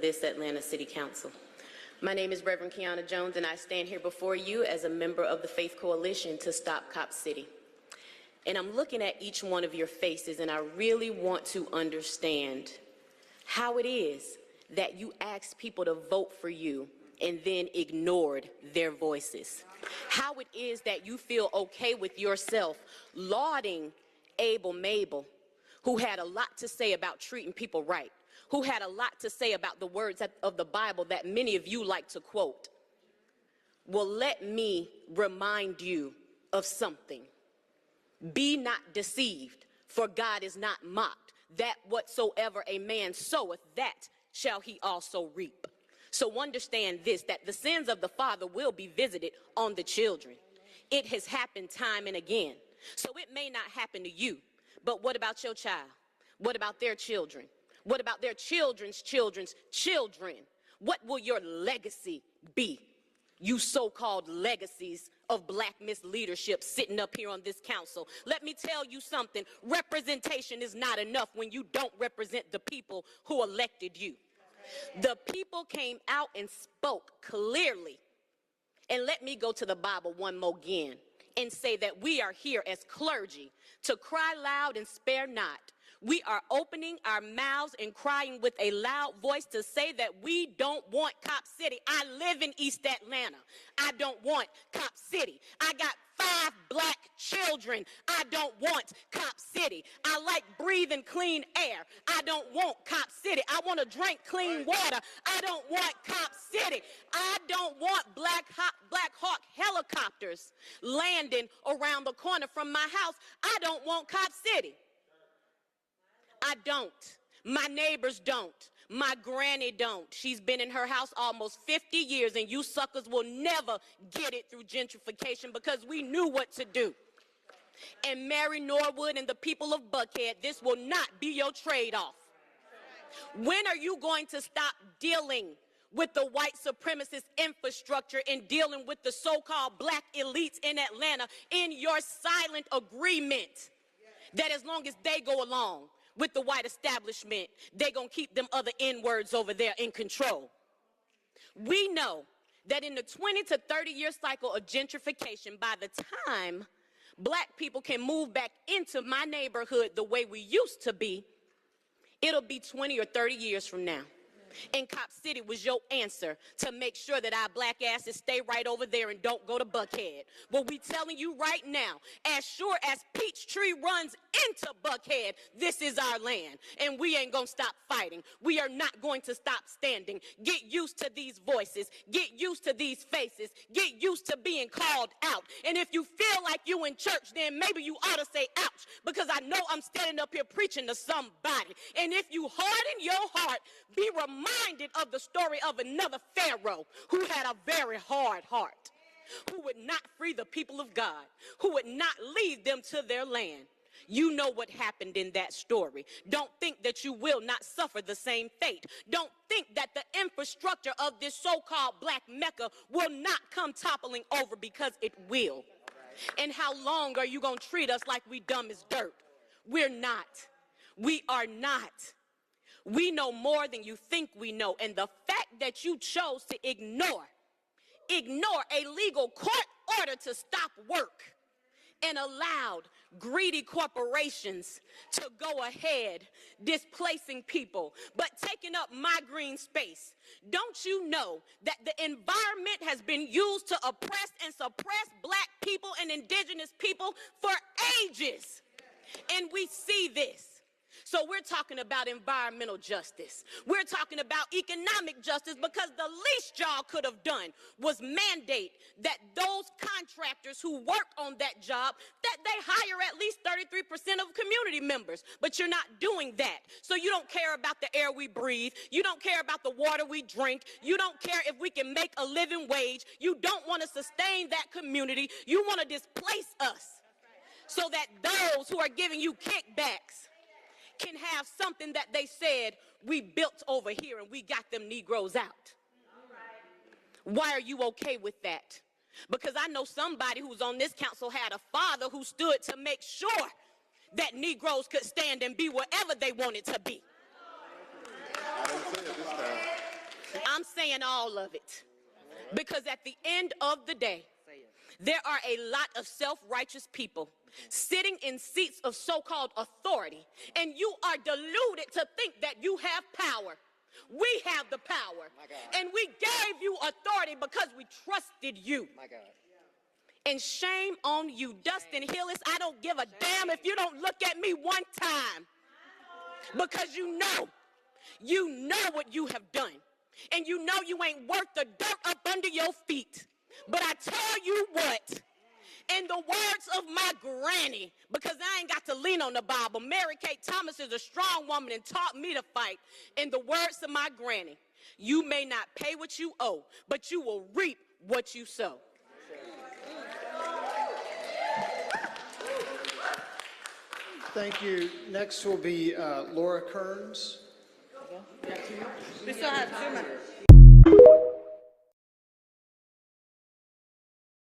This Atlanta City Council. My name is Reverend Kiana Jones, and I stand here before you as a member of the Faith Coalition to Stop Cop City. And I'm looking at each one of your faces, and I really want to understand how it is that you asked people to vote for you and then ignored their voices. How it is that you feel okay with yourself lauding Abel Mabel, who had a lot to say about treating people right, who had a lot to say about the words of the Bible that many of you like to quote. Well, let me remind you of something. Be not deceived, for God is not mocked. That whatsoever a man soweth, that shall he also reap. So understand this, that the sins of the father will be visited on the children. It has happened time and again. So it may not happen to you, but what about your child? What about their children? What about their children's children's children? What will your legacy be? You so-called legacies of black misleadership sitting up here on this council. Let me tell you something. Representation is not enough when you don't represent the people who elected you. The people came out and spoke clearly. And let me go to the Bible one more again and say that we are here as clergy to cry loud and spare not. We are opening our mouths and crying with a loud voice to say that we don't want Cop City. I live in East Atlanta. I don't want Cop City. I got 5 black children. I don't want Cop City. I like breathing clean air. I don't want Cop City. I want to drink clean water. I don't want Cop City. I don't want Black Hawk helicopters landing around the corner from my house. I don't want Cop City. I don't. My neighbors don't. My granny don't. She's been in her house almost 50 years, and you suckers will never get it through gentrification because we knew what to do. And Mary Norwood and the people of Buckhead, this will not be your trade-off. When are you going to stop dealing with the white supremacist infrastructure and dealing with the so-called black elites in Atlanta in your silent agreement that as long as they go along with the white establishment, they're going to keep them other N-words over there in control? We know that in the 20 to 30 year cycle of gentrification, by the time black people can move back into my neighborhood the way we used to be, it'll be 20 or 30 years from now. And Cop City was your answer to make sure that our black asses stay right over there and don't go to Buckhead. Well, we telling you right now, as sure as Peachtree runs into Buckhead, this is our land, and we ain't gonna stop fighting. We are not going to stop standing. Get used to these voices. Get used to these faces. Get used to being called out. And if you feel like you in church, then maybe you ought to say ouch, because I know I'm standing up here preaching to somebody. And if you harden your heart, be reminded of the story of another Pharaoh who had a very hard heart, who would not free the people of God, who would not leave them to their land. You know what happened in that story. Don't think that you will not suffer the same fate. Don't think that the infrastructure of this so-called black Mecca will not come toppling over, because it will. And how long are you going to treat us like we dumb as dirt? We're not. We are not. We know more than you think we know. And the fact that you chose to ignore a legal court order to stop work and allowed greedy corporations to go ahead displacing people, but taking up my green space. Don't you know that the environment has been used to oppress and suppress black people and indigenous people for ages? And we see this. So we're talking about environmental justice. We're talking about economic justice, because the least y'all could have done was mandate that those contractors who work on that job, that they hire at least 33% of community members. But you're not doing that. So you don't care about the air we breathe. You don't care about the water we drink. You don't care if we can make a living wage. You don't want to sustain that community. You want to displace us so that those who are giving you kickbacks can have something that they said we built over here and we got them Negroes out. Why are you okay with that? Because I know somebody who's on this council had a father who stood to make sure that Negroes could stand and be wherever they wanted to be. I didn't say it this time. saying all of it. Because at the end of the day, there are a lot of self-righteous people sitting in seats of so-called authority, and you are deluded to think that you have power. We have the power, and we gave you authority because we trusted you. My God. And shame on you, Dustin Hillis. I don't give a damn if you don't look at me one time, because you know what you have done, and you know you ain't worth the dirt up under your feet. But I tell you what, in the words of my granny, because I ain't got to lean on the Bible, Mary Kate Thomas is a strong woman and taught me to fight. In the words of my granny, you may not pay what you owe, but you will reap what you sow. Thank you. Next will be Laura Kearns. We still have 2 minutes.